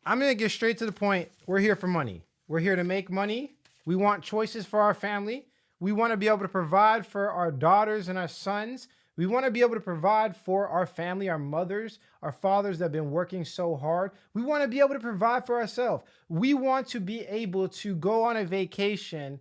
I'm going to get straight to the point. We're here for money. We're here to make money. We want choices for our family. We want to be able to provide for our daughters and our sons. We want to be able to provide for our family, our mothers, our fathers that have been working so hard. We want to be able to provide for ourselves. We want to be able to go on a vacation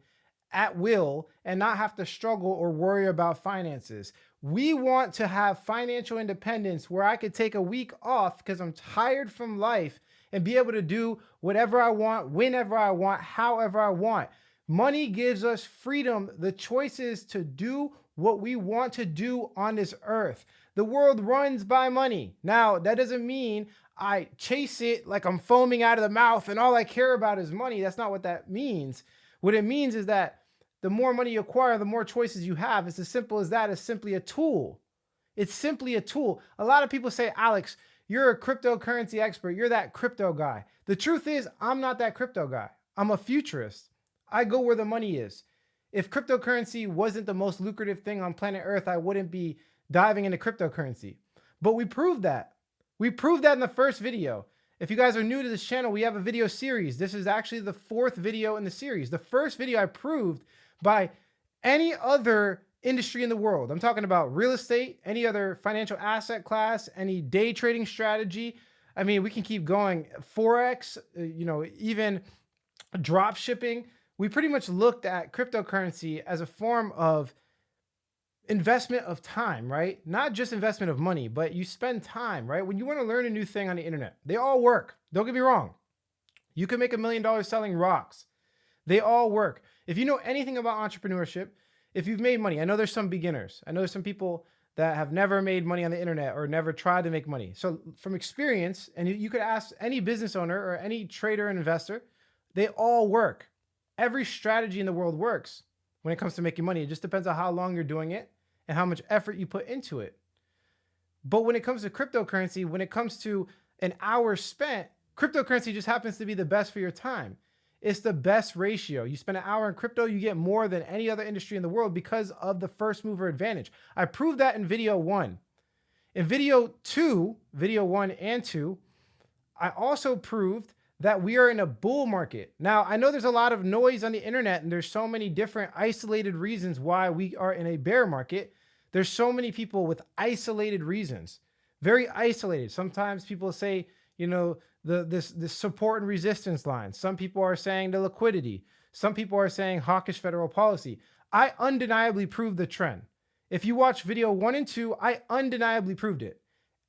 at will and not have to struggle or worry about finances. We want to have financial independence where I could take a week off because I'm tired from life and be able to do whatever I want, whenever I want, however I want. Money gives us freedom, the choices to do what we want to do on this earth. The world runs by money. Now, that doesn't mean I chase it like I'm foaming out of the mouth and all I care about is money. That's not what that means. What it means is that the more money you acquire, the more choices you have. It's as simple as that. It's simply a tool. It's simply a tool. A lot of people say, Alex, you're a cryptocurrency expert. You're that crypto guy. The truth is, I'm not that crypto guy. I'm a futurist. I go where the money is. If cryptocurrency wasn't the most lucrative thing on planet Earth, I wouldn't be diving into cryptocurrency. But we proved that. We proved that in the first video. If you guys are new to this channel, we have a video series. This is actually the 4th video in the series. The first video I proved by any other industry in the world. I'm talking about real estate, any other financial asset class, any day trading strategy. I mean, we can keep going. Forex, even drop shipping. We pretty much looked at cryptocurrency as a form of investment of time, right? Not just investment of money, but you spend time, right? When you want to learn a new thing on the internet, they all work. Don't get me wrong. You can make $1 million selling rocks. They all work. If you know anything about entrepreneurship, if you've made money, I know there's some beginners. I know there's some people that have never made money on the internet or never tried to make money. So from experience, and you could ask any business owner or any trader and investor, they all work. Every strategy in the world works when it comes to making money. It just depends on how long you're doing it and how much effort you put into it. But when it comes to cryptocurrency, when it comes to an hour spent, cryptocurrency just happens to be the best for your time. It's the best ratio. You spend an hour in crypto, you get more than any other industry in the world because of the first mover advantage. I proved that in video 1. In video 1 and 2, I also proved that we are in a bull market. Now, I know there's a lot of noise on the internet and there's so many different isolated reasons why we are in a bear market. There's so many people with isolated reasons, very isolated. Sometimes people say, this support and resistance line. Some people are saying the liquidity. Some people are saying hawkish federal policy. I undeniably proved the trend. If you watch video 1 and 2, I undeniably proved it.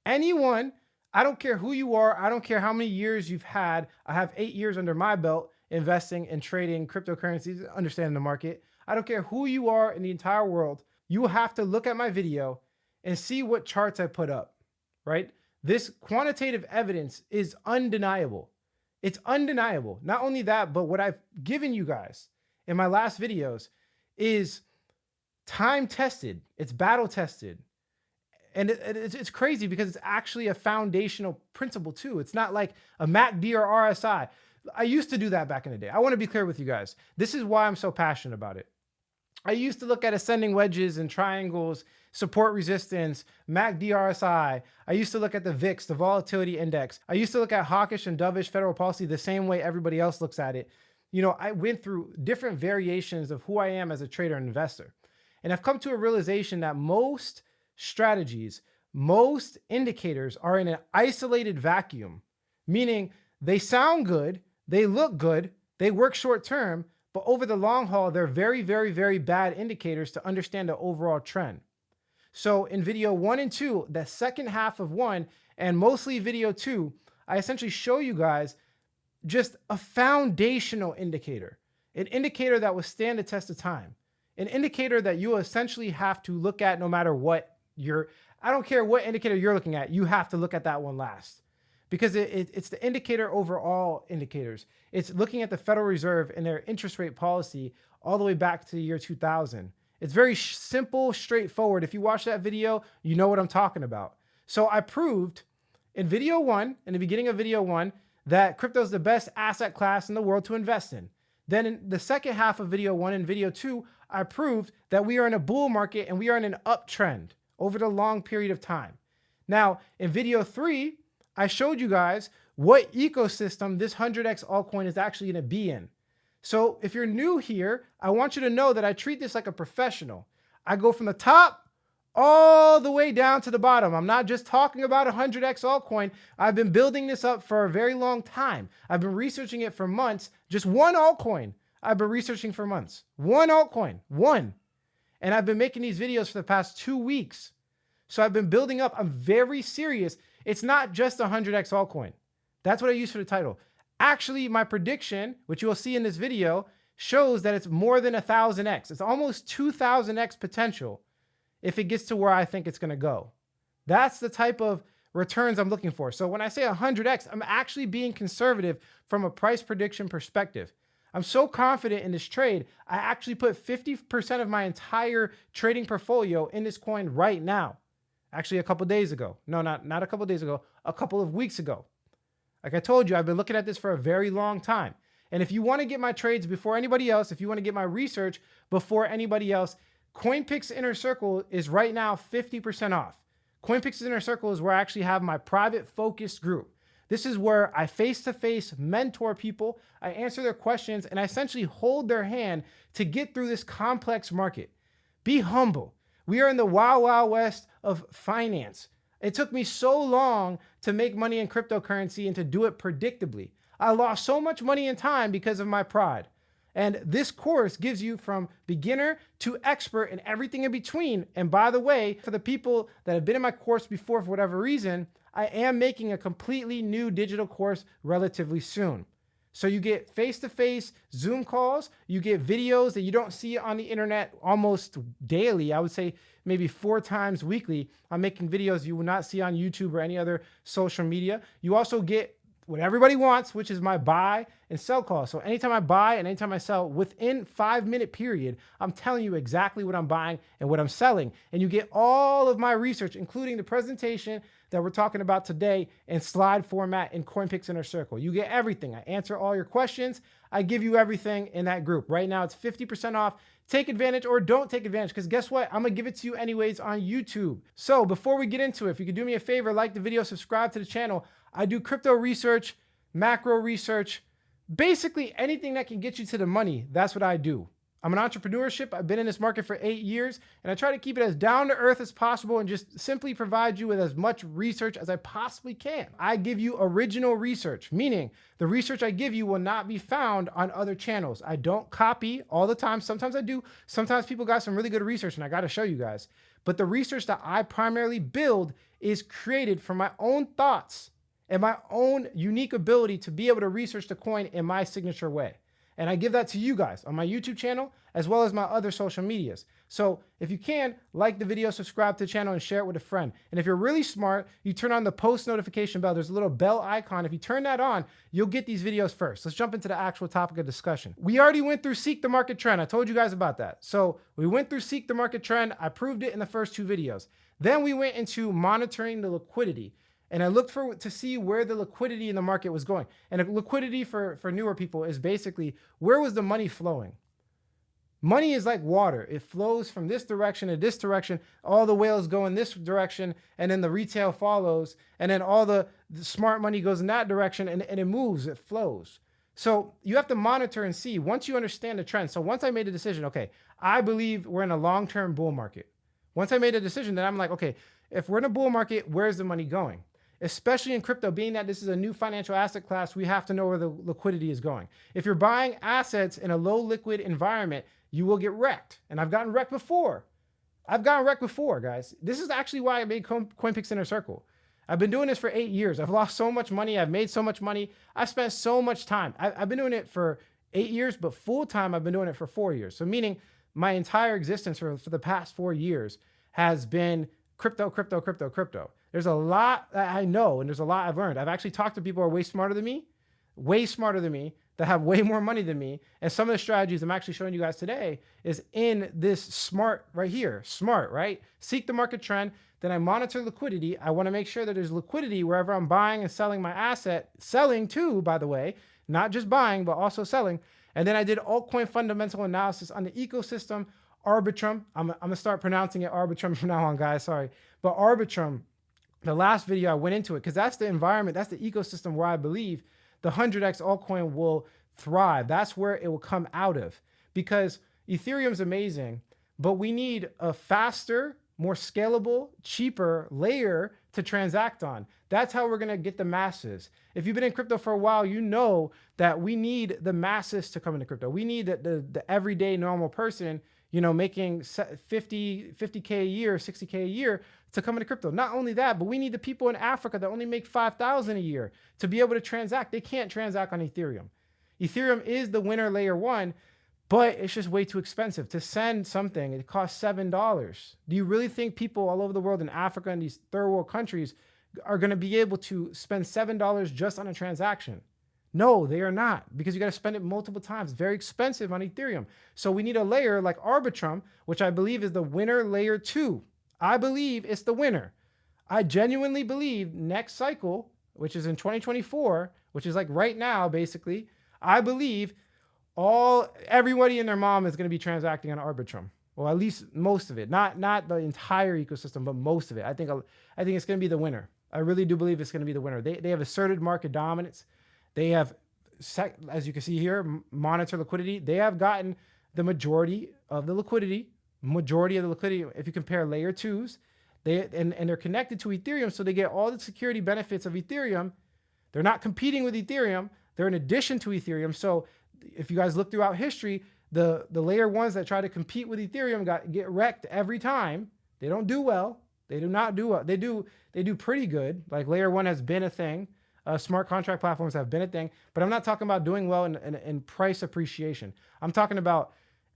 Anyone, I don't care who you are. I don't care how many years you've had. I have 8 years under my belt investing and trading cryptocurrencies, understanding the market. I don't care who you are in the entire world. You have to look at my video and see what charts I put up, right? This quantitative evidence is undeniable. It's undeniable. Not only that, but what I've given you guys in my last videos is time tested. It's battle tested. And it's crazy because it's actually a foundational principle too. It's not like a MACD or RSI. I used to do that back in the day. I want to be clear with you guys. This is why I'm so passionate about it. I used to look at ascending wedges and triangles, support resistance, MACD RSI. I used to look at the VIX, the volatility index. I used to look at hawkish and dovish federal policy the same way everybody else looks at it. I went through different variations of who I am as a trader and investor. And I've come to a realization that most strategies, most indicators are in an isolated vacuum, meaning they sound good, they look good, they work short term, but over the long haul, they're very, very, very bad indicators to understand the overall trend. So in video 1 and 2, the second half of 1, and mostly video 2, I essentially show you guys just a foundational indicator, an indicator that will stand the test of time, an indicator that you essentially have to look at no matter what I don't care what indicator you're looking at, you have to look at that one last. Because it's the indicator over all indicators. It's looking at the Federal Reserve and their interest rate policy all the way back to the year 2000. It's very simple, straightforward. If you watch that video, you know what I'm talking about. So I proved in video 1, in the beginning of video 1, that crypto is the best asset class in the world to invest in. Then in the second half of video 1 and video 2, I proved that we are in a bull market and we are in an uptrend over the long period of time. Now, in video 3, I showed you guys what ecosystem this 100x altcoin is actually going to be in. So if you're new here, I want you to know that I treat this like a professional. I go from the top all the way down to the bottom. I'm not just talking about a 100x altcoin. I've been building this up for a very long time. I've been researching it for months. Just one altcoin I've been researching for months. One altcoin, one. And I've been making these videos for the past 2 weeks. So I've been building up. I'm very serious. It's not just a 100x altcoin. That's what I use for the title. Actually, my prediction, which you will see in this video, shows that it's more than 1,000x. It's almost 2,000x potential if it gets to where I think it's going to go. That's the type of returns I'm looking for. So when I say 100x, I'm actually being conservative from a price prediction perspective. I'm so confident in this trade, I actually put 50% of my entire trading portfolio in this coin right now. Actually, a couple days ago. No, not a couple days ago, a couple of weeks ago. Like I told you, I've been looking at this for a very long time. And if you want to get my trades before anybody else, if you want to get my research before anybody else, CoinPix Inner Circle is right now 50% off. CoinPix Inner Circle is where I actually have my private focused group. This is where I face-to-face mentor people, I answer their questions, and I essentially hold their hand to get through this complex market. Be humble. We are in the wild, wild west of finance. It took me so long to make money in cryptocurrency and to do it predictably. I lost so much money and time because of my pride. And this course gives you from beginner to expert and everything in between. And by the way, for the people that have been in my course before for whatever reason, I am making a completely new digital course relatively soon. So you get face-to-face Zoom calls, you get videos that you don't see on the internet almost daily. I would say maybe 4 times weekly. I'm making videos you will not see on YouTube or any other social media. You also get what everybody wants, which is my buy and sell calls. So anytime I buy and anytime I sell, within 5-minute period, I'm telling you exactly what I'm buying and what I'm selling. And you get all of my research, including the presentation that we're talking about today in slide format in CoinPix Inner Circle. You get everything. I answer all your questions. I give you everything in that group. Right now, it's 50% off. Take advantage or don't take advantage, because guess what? I'm going to give it to you anyways on YouTube. So before we get into it, if you could do me a favor, like the video, subscribe to the channel. I do crypto research, macro research, basically anything that can get you to the money. That's what I do. I'm an entrepreneurship. I've been in this market for 8 years, and I try to keep it as down to earth as possible and just simply provide you with as much research as I possibly can. I give you original research, meaning the research I give you will not be found on other channels. I don't copy all the time. Sometimes I do. Sometimes people got some really good research, and I got to show you guys. But the research that I primarily build is created from my own thoughts and my own unique ability to be able to research the coin in my signature way. And I give that to you guys on my YouTube channel, as well as my other social medias. So if you can, like the video, subscribe to the channel, and share it with a friend. And if you're really smart, you turn on the post notification bell. There's a little bell icon. If you turn that on, you'll get these videos first. Let's jump into the actual topic of discussion. We already went through Seek the Market Trend. I told you guys about that. So we went through Seek the Market Trend. I proved it in the first 2 videos. Then we went into monitoring the liquidity. And I looked to see where the liquidity in the market was going. And liquidity for newer people is basically, where was the money flowing? Money is like water. It flows from this direction to this direction. All the whales go in this direction, and then the retail follows. And then all the smart money goes in that direction, and it moves, it flows. So you have to monitor and see once you understand the trend. So once I made a decision, okay, I believe we're in a long-term bull market. Once I made a decision, then I'm like, okay, if we're in a bull market, where's the money going? Especially in crypto, being that this is a new financial asset class, we have to know where the liquidity is going. If you're buying assets in a low liquid environment, you will get wrecked. And I've gotten wrecked before. Guys. This is actually why I made CoinPix Inner Circle. I've been doing this for 8 years. I've lost so much money. I've made so much money. I've spent so much time. I've been doing it for 8 years, but full time, I've been doing it for 4 years. So meaning my entire existence for the past 4 years has been crypto. There's a lot that I know, and there's a lot I've learned. I've actually talked to people who are way smarter than me, that have way more money than me. And some of the strategies I'm actually showing you guys today is in this smart right here. Smart, right? Seek the market trend. Then I monitor liquidity. I want to make sure that there's liquidity wherever I'm buying and selling my asset. Selling too, by the way, not just buying, but also selling. And then I did altcoin fundamental analysis on the ecosystem, Arbitrum. I'm going to start pronouncing it Arbitrum from now on, guys. Sorry. But Arbitrum, the last video I went into it because that's the environment, that's the ecosystem where I believe the 100x altcoin will thrive. That's where it will come out of, because Ethereum's amazing, but we need a faster, more scalable, cheaper layer to transact on. That's how we're going to get the masses. If you've been in crypto for a while, you know that we need the masses to come into crypto. We need the everyday normal person, making 50K a year, 60K a year to come into crypto. Not only that, but we need the people in Africa that only make 5,000 a year to be able to transact. They can't transact on Ethereum. Ethereum is the winner layer one, but it's just way too expensive. To send something, it costs $7. Do you really think people all over the world in Africa and these third world countries are going to be able to spend $7 just on a transaction? No, they are not, because you got to spend it multiple times. It's very expensive on Ethereum. So we need a layer like Arbitrum, which I believe is the winner layer 2. I believe it's the winner. I genuinely believe next cycle, which is in 2024, which is like right now, basically, I believe everybody and their mom is going to be transacting on Arbitrum. Well, at least most of it, not the entire ecosystem, but most of it. I think it's going to be the winner. I really do believe it's going to be the winner. They have asserted market dominance. They have, as you can see here, monitor liquidity. They have gotten the majority of the liquidity. If you compare layer 2s, and they're connected to Ethereum, so they get all the security benefits of Ethereum. They're not competing with Ethereum. They're in addition to Ethereum. So if you guys look throughout history, the layer 1s that try to compete with Ethereum get wrecked every time. They don't do well. They do not do well. They do pretty good. Like layer 1 has been a thing. Smart contract platforms have been a thing, but I'm not talking about doing well in price appreciation. I'm talking about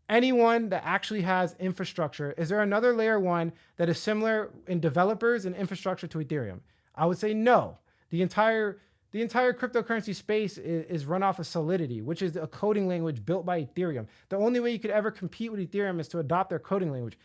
anyone that actually has infrastructure. Is there another layer 1 that is similar in developers and infrastructure to Ethereum? I would say no. The entire cryptocurrency space is run off of Solidity, which is a coding language built by Ethereum. The only way you could ever compete with Ethereum is to adopt their coding language.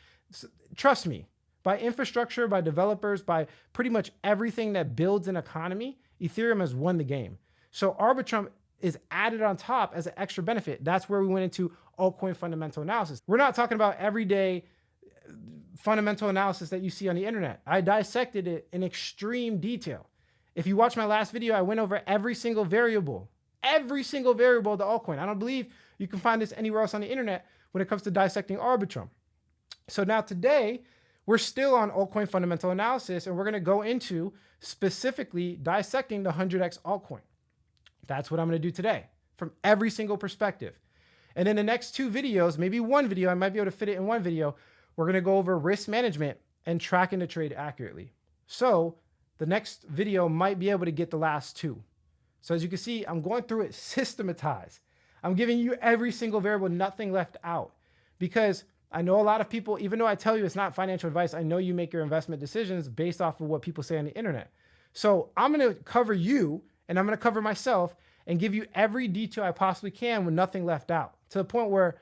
Trust me, by infrastructure, by developers, by pretty much everything that builds an economy, Ethereum has won the game. So Arbitrum is added on top as an extra benefit. That's where we went into altcoin fundamental analysis. We're not talking about everyday fundamental analysis that you see on the internet. I dissected it in extreme detail. If you watch my last video, I went over every single variable of the altcoin. I don't believe you can find this anywhere else on the internet when it comes to dissecting Arbitrum. So now today, we're still on altcoin fundamental analysis, and we're going to go into specifically dissecting the 100x altcoin. That's what I'm going to do today from every single perspective. And in the next 2 videos, maybe one video, I might be able to fit it in one video, we're going to go over risk management and tracking the trade accurately. So the next video might be able to get the last 2. So as you can see, I'm going through it systematized. I'm giving you every single variable, nothing left out, because I know a lot of people, even though I tell you it's not financial advice, I know you make your investment decisions based off of what people say on the internet. So I'm going to cover you, and I'm going to cover myself and give you every detail I possibly can with nothing left out, to the point where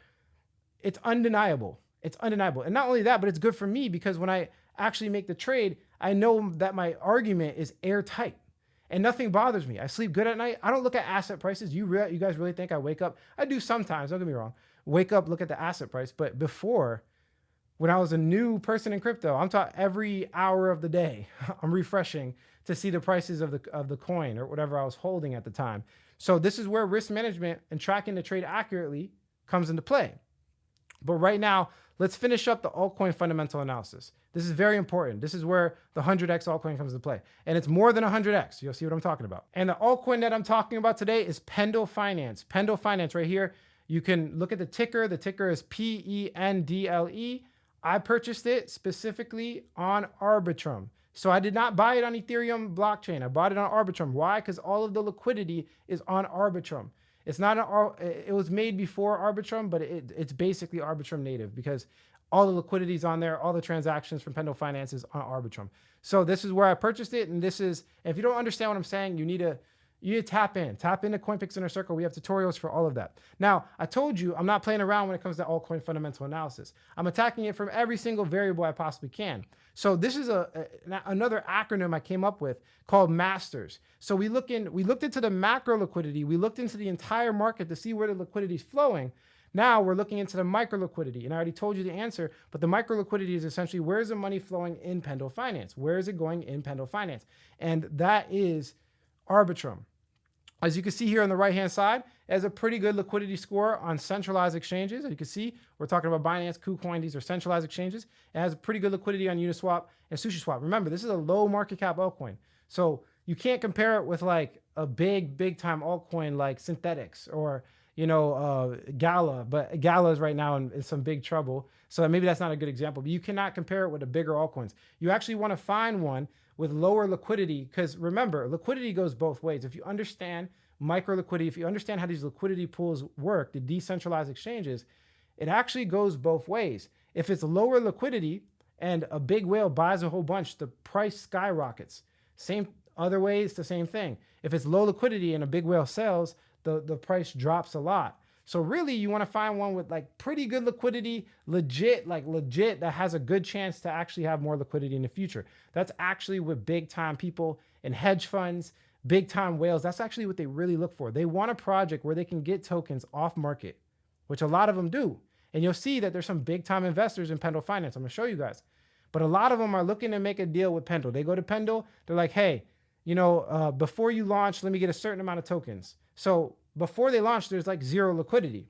it's undeniable. It's undeniable. And not only that, but it's good for me, because when I actually make the trade, I know that my argument is airtight and nothing bothers me. I sleep good at night. I don't look at asset prices. You guys really think I wake up? I do sometimes, don't get me wrong. Wake up, look at the asset price. But before, when I was a new person in crypto, I'm taught every hour of the day, I'm refreshing to see the prices of the coin or whatever I was holding at the time. So this is where risk management and tracking the trade accurately comes into play. But right now, let's finish up the altcoin fundamental analysis. This is very important. This is where the 100x altcoin comes into play. And it's more than 100x. You'll see what I'm talking about. And the altcoin that I'm talking about today is Pendle Finance. Pendle Finance right here. You can look at the ticker. The ticker is PENDLE. I purchased it specifically on Arbitrum. So I did not buy it on Ethereum blockchain. I bought it on Arbitrum. Why? Because all of the liquidity is on Arbitrum. It's not it was made before Arbitrum, but it's basically Arbitrum native, because all the liquidity is on there. All the transactions from Pendle Finance is on Arbitrum. So this is where I purchased it. And this is, if you don't understand what I'm saying, you need to tap into CoinPix Inner Circle. We have tutorials for all of that. Now, I told you I'm not playing around when it comes to altcoin fundamental analysis. I'm attacking it from every single variable I possibly can. So this is another acronym I came up with called MASTERS. So we looked into the macro liquidity. We looked into the entire market to see where the liquidity is flowing. Now we're looking into the micro liquidity, and I already told you the answer, but the micro liquidity is essentially where's the money flowing in Pendle Finance? Where is it going in Pendle Finance? And that is Arbitrum. As you can see here on the right-hand side, it has a pretty good liquidity score on centralized exchanges. As you can see, we're talking about Binance, KuCoin. These are centralized exchanges. It has a pretty good liquidity on Uniswap and SushiSwap. Remember, this is a low market cap altcoin. So you can't compare it with like a big time altcoin like Synthetics or, Gala. But Gala is right now in some big trouble. So maybe that's not a good example. But you cannot compare it with the bigger altcoins. You actually want to find one with lower liquidity, because remember, liquidity goes both ways. If you understand micro liquidity, if you understand how these liquidity pools work, the decentralized exchanges, it actually goes both ways. If it's lower liquidity and a big whale buys a whole bunch, the price skyrockets. Same other way, it's the same thing. If it's low liquidity and a big whale sells, the price drops a lot. So really, you want to find one with like pretty good liquidity, legit, that has a good chance to actually have more liquidity in the future. That's actually what big time people in hedge funds, big time whales, that's actually what they really look for. They want a project where they can get tokens off market, which a lot of them do. And you'll see that there's some big time investors in Pendle Finance. I'm gonna show you guys. But a lot of them are looking to make a deal with Pendle. They go to Pendle, they're like, hey, before you launch, let me get a certain amount of tokens. So before they launch, there's like zero liquidity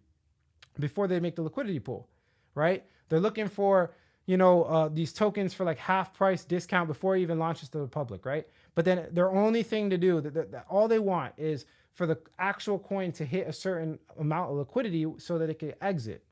before they make the liquidity pool, right? They're looking for, these tokens for like half price discount before it even launches to the public, right? But then their only thing to do, that all they want is for the actual coin to hit a certain amount of liquidity so that it can exit.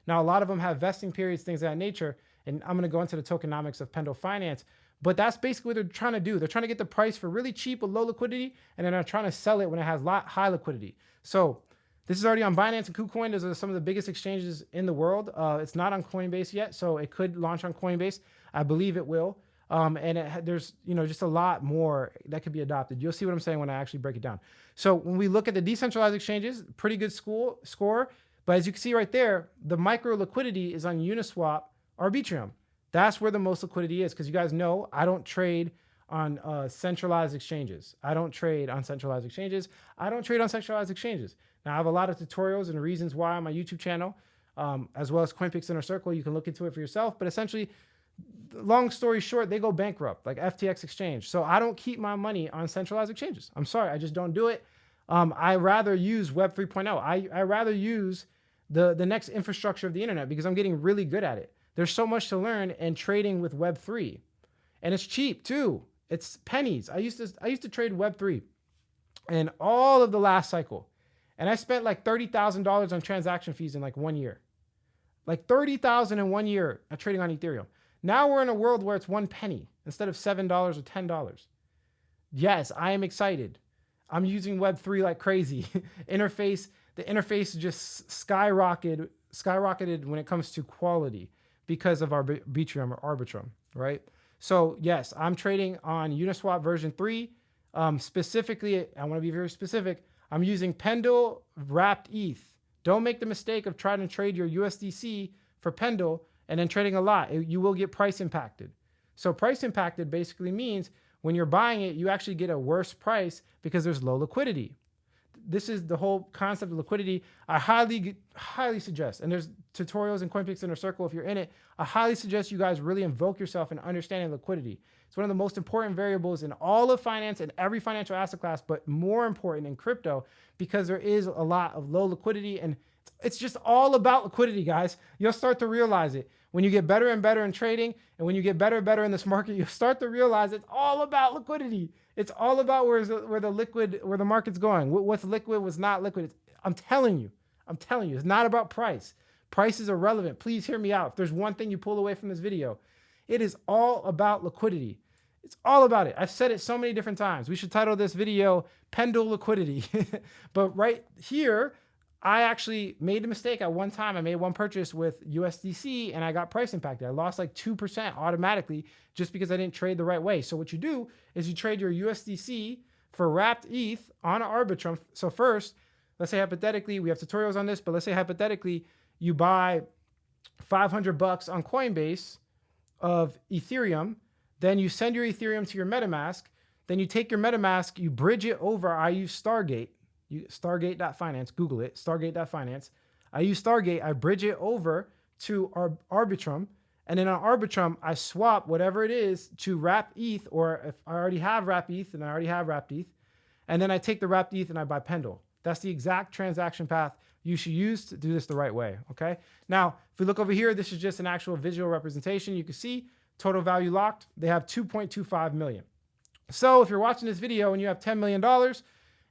Now, a lot of them have vesting periods, things of that nature, and I'm going to go into the tokenomics of Pendle Finance, but that's basically what they're trying to do. They're trying to get the price for really cheap with low liquidity, and then they're trying to sell it when it has high liquidity. So this is already on Binance and KuCoin. Those are some of the biggest exchanges in the world. It's not on Coinbase yet, so it could launch on Coinbase. I believe it will. There's just a lot more that could be adopted. You'll see what I'm saying when I actually break it down. So when we look at the decentralized exchanges, pretty good score. But as you can see right there, the micro liquidity is on Uniswap, Arbitrum. That's where the most liquidity is, because you guys know I don't trade on centralized exchanges. I don't trade on centralized exchanges. Now, I have a lot of tutorials and reasons why on my YouTube channel, as well as CoinPix Inner Circle. You can look into it for yourself. But essentially, long story short, they go bankrupt, like FTX Exchange. So I don't keep my money on centralized exchanges. I'm sorry, I just don't do it. I rather use Web 3.0. I rather use the next infrastructure of the internet, because I'm getting really good at it. There's so much to learn in trading with Web 3. And it's cheap too. It's pennies. I used to trade Web 3 and all of the last cycle. And I spent like $30,000 on transaction fees in like 1 year. Like $30,000 in 1 year of trading on Ethereum. Now we're in a world where it's 1 penny instead of $7 or $10. Yes, I am excited. I'm using Web 3 like crazy. The interface just skyrocketed when it comes to quality because of Arbitrum, right? So yes, I'm trading on Uniswap version 3. Specifically, I want to be very specific. I'm using Pendle wrapped ETH. Don't make the mistake of trying to trade your USDC for Pendle and then trading a lot. You will get price impacted. So price impacted basically means when you're buying it, you actually get a worse price because there's low liquidity. This is the whole concept of liquidity. I highly suggest, and there's tutorials in CoinPix Inner Circle if you're in it, I highly suggest you guys really invoke yourself in understanding liquidity. It's one of the most important variables in all of finance and every financial asset class, but more important in crypto, because there is a lot of low liquidity, and it's just all about liquidity, guys. You'll start to realize it. When you get better and better in trading, and when you get better and better in this market, you'll start to realize it's all about liquidity. It's all about where the market's going. What's liquid, what's not liquid. I'm telling you, it's not about price. Price is irrelevant. Please hear me out. If there's one thing you pull away from this video, it is all about liquidity. It's all about it. I've said it so many different times. We should title this video Pendle Liquidity. But right here, I actually made a mistake at one time. I made one purchase with USDC and I got price impacted. I lost like 2% automatically just because I didn't trade the right way. So what you do is you trade your USDC for wrapped ETH on Arbitrum. So first, let's say hypothetically, we have tutorials on this, but let's say hypothetically, you buy $500 on Coinbase of Ethereum, then you send your Ethereum to your MetaMask, then you take your MetaMask, you bridge it over. I use Stargate. Stargate.finance, Google it, Stargate.finance. I use Stargate, I bridge it over to Arbitrum, and then on Arbitrum, I swap whatever it is to wrap ETH, or if I already have wrap ETH, then I already have wrapped ETH, and then I take the wrapped ETH and I buy Pendle. That's the exact transaction path you should use to do this the right way, okay? Now, if we look over here, this is just an actual visual representation. You can see total value locked, they have 2.25 million. So if you're watching this video and you have $10 million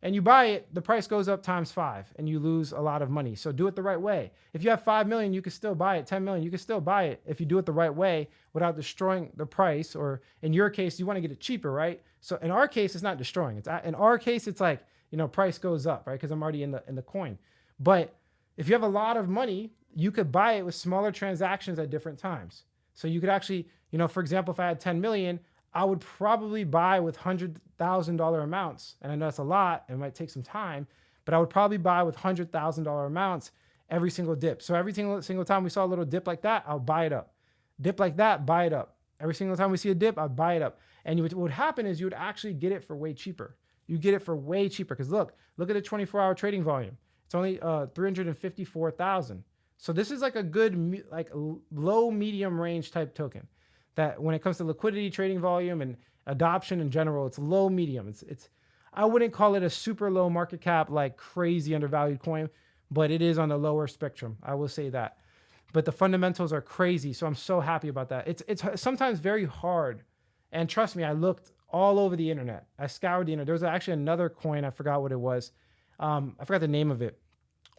and you buy it, the price goes up times 5 and you lose a lot of money. So do it the right way. If you have 5 million, you can still buy it. 10 million, you can still buy it if you do it the right way without destroying the price. Or in your case, you want to get it cheaper, right? So in our case, it's not destroying. In our case, it's like, price goes up, right? Because I'm already in the coin. But if you have a lot of money, you could buy it with smaller transactions at different times. So you could actually, for example, if I had 10 million, I would probably buy with $100,000 amounts. And I know that's a lot, it might take some time, but I would probably buy with $100,000 amounts every single dip. So every single time we saw a little dip like that, I'll buy it up. Dip like that, buy it up. Every single time we see a dip, I'll buy it up. And what would happen is you would actually get it for way cheaper. You get it for way cheaper because look at the 24-hour trading volume. It's only 354,000. So this is like a good, like low medium range type token that when it comes to liquidity, trading volume, and adoption in general, it's low medium. I wouldn't call it a super low market cap, like crazy undervalued coin, but it is on the lower spectrum. I will say that. But the fundamentals are crazy. So I'm so happy about that. It's sometimes very hard. And trust me, I looked all over the internet. I scoured the internet. There was actually another coin. I forgot what it was. I forgot the name of it.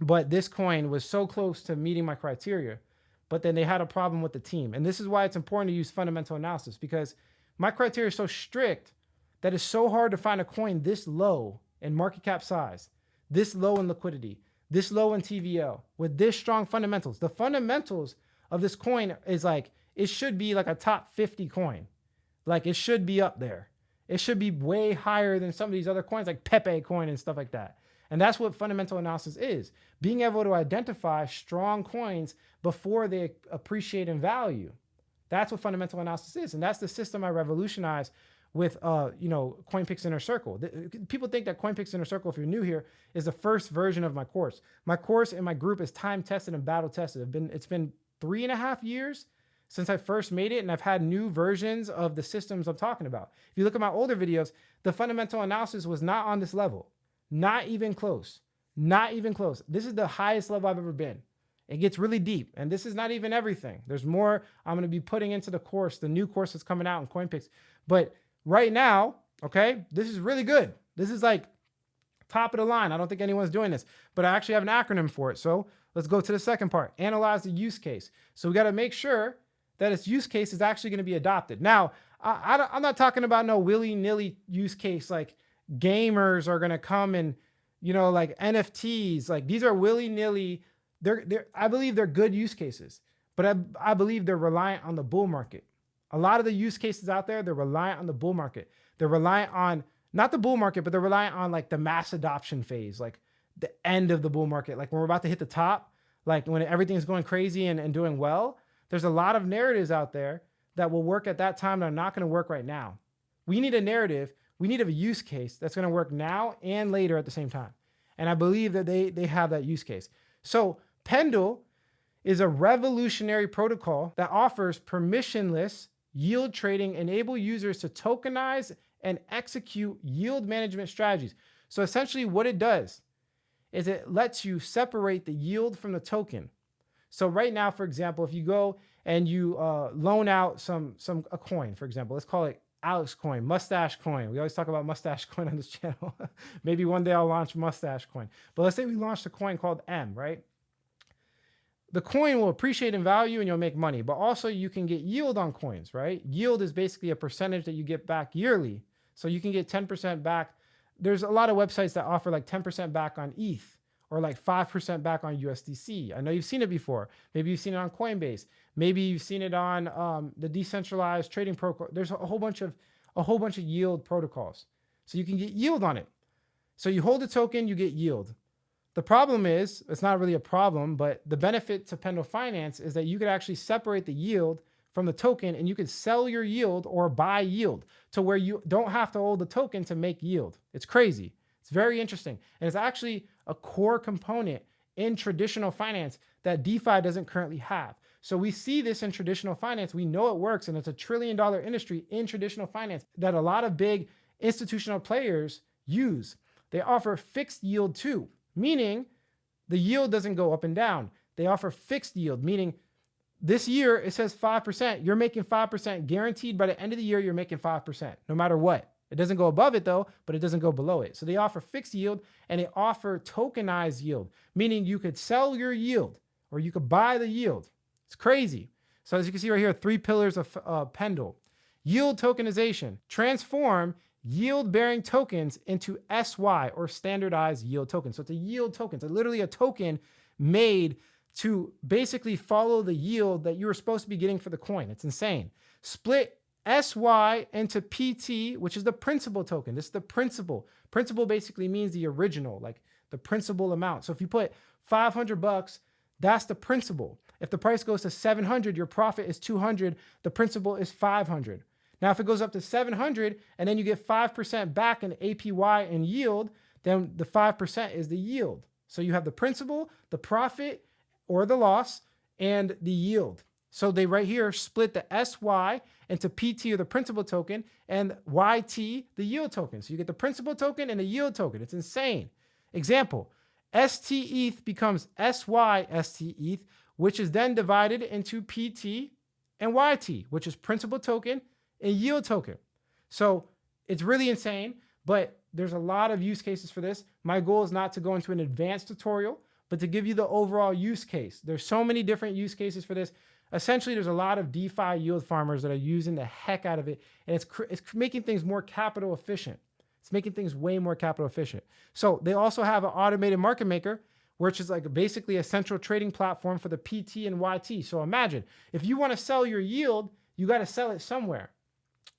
But this coin was so close to meeting my criteria, but then they had a problem with the team. And this is why it's important to use fundamental analysis, because my criteria is so strict that it's so hard to find a coin this low in market cap size, this low in liquidity, this low in TVL, with this strong fundamentals. The fundamentals of this coin is like, it should be like a top 50 coin. Like it should be up there. It should be way higher than some of these other coins like Pepe coin and stuff like that. And that's what fundamental analysis is. Being able to identify strong coins before they appreciate in value. That's what fundamental analysis is. And that's the system I revolutionized with, CoinPix Inner Circle. People think that CoinPix Inner Circle, if you're new here, is the first version of my course. My course and my group is time tested and battle tested. It's been 3.5 years since I first made it, and I've had new versions of the systems I'm talking about. If you look at my older videos, the fundamental analysis was not on this level. Not even close. Not even close. This is the highest level I've ever been. It gets really deep, and this is not even everything. There's more I'm going to be putting into the course, the new course that's coming out in CoinPix. But right now, okay, this is really good. This is like top of the line. I don't think anyone's doing this, but I actually have an acronym for it. So let's go to the second part. Analyze the use case. So we got to make sure that its use case is actually going to be adopted. Now, I'm not talking about no willy-nilly use case like gamers are going to come and, like NFTs, like these are willy-nilly. I believe they're good use cases, but I believe they're reliant on the bull market. A lot of the use cases out there, they're reliant on the bull market. They're reliant on, not the bull market, but they're reliant on like the mass adoption phase, like the end of the bull market. Like when we're about to hit the top, like when everything's going crazy and doing well, there's a lot of narratives out there that will work at that time that are not going to work right now. We need a narrative. We need a use case that's going to work now and later at the same time. And I believe that they have that use case. So Pendle is a revolutionary protocol that offers permissionless yield trading, enable users to tokenize and execute yield management strategies. So essentially what it does is it lets you separate the yield from the token. So right now, for example, if you go and you loan out a coin, for example, let's call it Alex coin, mustache coin. We always talk about mustache coin on this channel. Maybe one day I'll launch mustache coin. But let's say we launched a coin called M, right? The coin will appreciate in value and you'll make money, but also you can get yield on coins, right? Yield is basically a percentage that you get back yearly. So you can get 10% back. There's a lot of websites that offer like 10% back on ETH or like 5% back on USDC. I know you've seen it before. Maybe you've seen it on Coinbase. Maybe you've seen it on the decentralized trading protocol. There's a whole bunch of yield protocols. So you can get yield on it. So you hold the token, you get yield. The problem is, it's not really a problem, but the benefit to Pendle Finance is that you could actually separate the yield from the token and you could sell your yield or buy yield to where you don't have to hold the token to make yield. It's crazy. It's very interesting. And it's actually a core component in traditional finance that DeFi doesn't currently have. So we see this in traditional finance. We know it works, and it's a $1 trillion industry in traditional finance that a lot of big institutional players use. They offer fixed yield too, meaning the yield doesn't go up and down. They offer fixed yield, meaning this year it says 5%. You're making 5% guaranteed. By the end of the year, you're making 5%, no matter what. It doesn't go above it though, but it doesn't go below it. So they offer fixed yield and they offer tokenized yield, meaning you could sell your yield or you could buy the yield. It's crazy. So as you can see right here, 3 pillars of Pendle. Yield tokenization. Transform yield-bearing tokens into SY or standardized yield tokens. So it's a yield token. It's literally a token made to basically follow the yield that you were supposed to be getting for the coin. It's insane. Split SY into PT, which is the principal token. This is the principal. Principal basically means the original, like the principal amount. So if you put $500, that's the principal. If the price goes to 700, your profit is 200. The principal is 500. Now, if it goes up to 700 and then you get 5% back in APY and yield, then the 5% is the yield. So you have the principal, the profit or the loss, and the yield. So they right here split the SY into PT or the principal token and YT, the yield token. So you get the principal token and the yield token. It's insane. Example, ST-ETH becomes SY ST-ETH, which is then divided into PT and YT, which is principal token and yield token. So it's really insane, but there's a lot of use cases for this. My goal is not to go into an advanced tutorial, but to give you the overall use case. There's so many different use cases for this. Essentially, there's a lot of DeFi yield farmers that are using the heck out of it, and it's making things more capital efficient. It's making things way more capital efficient. So they also have an automated market maker, which is like basically a central trading platform for the PT and YT. So imagine, if you want to sell your yield, you got to sell it somewhere.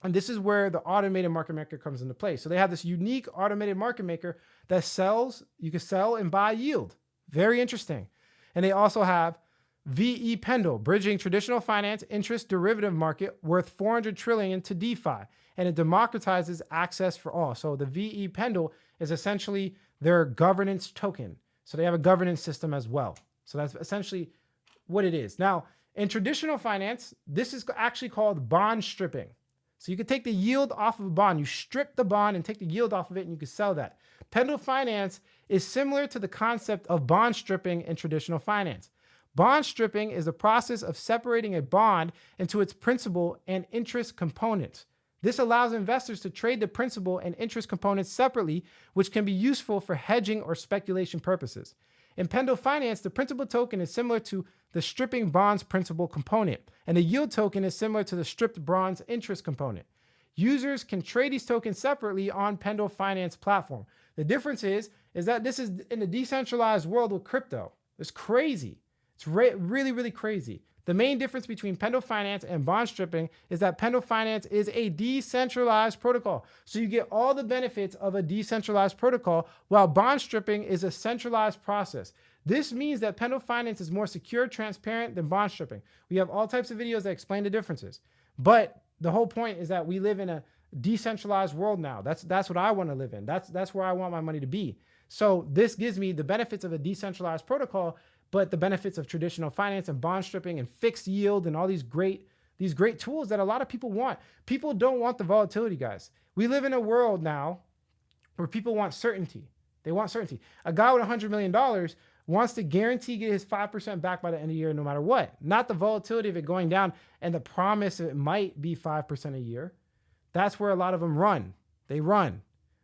And this is where the automated market maker comes into play. So they have this unique automated market maker that sells, you can sell and buy yield. Very interesting. And they also have VE Pendle, bridging traditional finance interest derivative market worth 400 trillion to DeFi. And it democratizes access for all. So the VE Pendle is essentially their governance token. So they have a governance system as well. So that's essentially what it is. Now, in traditional finance, this is actually called bond stripping. So you can take the yield off of a bond. You strip the bond and take the yield off of it, and you can sell that. Pendle Finance is similar to the concept of bond stripping in traditional finance. Bond stripping is the process of separating a bond into its principal and interest components. This allows investors to trade the principal and interest components separately, which can be useful for hedging or speculation purposes. In Pendle Finance, the principal token is similar to the stripping bonds principal component, and the yield token is similar to the stripped bonds interest component. Users can trade these tokens separately on Pendle Finance platform. The difference is that this is in the decentralized world with crypto. It's crazy. It's really, really crazy. The main difference between Pendle Finance and bond stripping is that Pendle Finance is a decentralized protocol. So you get all the benefits of a decentralized protocol, while bond stripping is a centralized process. This means that Pendle Finance is more secure, transparent than bond stripping. We have all types of videos that explain the differences. But the whole point is that we live in a decentralized world now. That's what I want to live in. That's where I want my money to be. So this gives me the benefits of a decentralized protocol, but the benefits of traditional finance and bond stripping and fixed yield and all these great tools that a lot of people want. People don't want the volatility, guys. We live in a world now where people want certainty. They want certainty. A guy with $100 million wants to guarantee get his 5% back by the end of the year no matter what. Not the volatility of it going down and the promise it might be 5% a year. That's where a lot of them run. They run.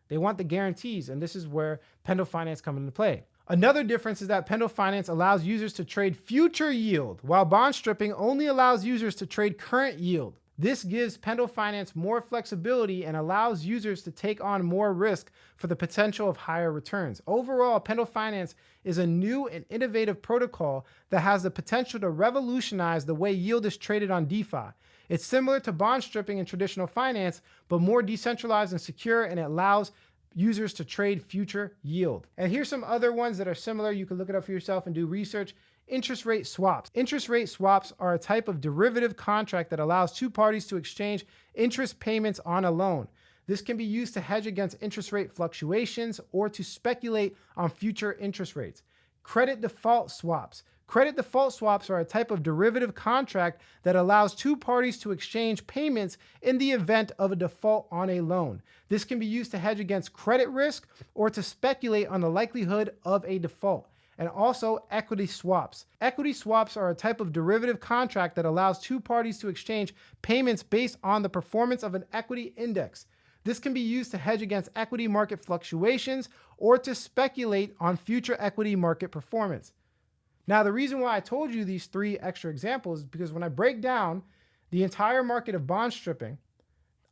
They want the guarantees, and this is where Pendle Finance comes into play. Another difference is that Pendle Finance allows users to trade future yield, while bond stripping only allows users to trade current yield. This gives Pendle Finance more flexibility and allows users to take on more risk for the potential of higher returns. Overall, Pendle Finance is a new and innovative protocol that has the potential to revolutionize the way yield is traded on DeFi. It's similar to bond stripping in traditional finance, but more decentralized and secure, and it allows users to trade future yield. And here's some other ones that are similar. You can look it up for yourself and do research. Interest rate swaps. Interest rate swaps are a type of derivative contract that allows two parties to exchange interest payments on a loan. This can be used to hedge against interest rate fluctuations or to speculate on future interest rates. Credit default swaps. Credit default swaps are a type of derivative contract that allows two parties to exchange payments in the event of a default on a loan. This can be used to hedge against credit risk or to speculate on the likelihood of a default. And also equity swaps. Equity swaps are a type of derivative contract that allows two parties to exchange payments based on the performance of an equity index. This can be used to hedge against equity market fluctuations or to speculate on future equity market performance. Now, the reason why I told you these three extra examples is because when I break down the entire market of bond stripping,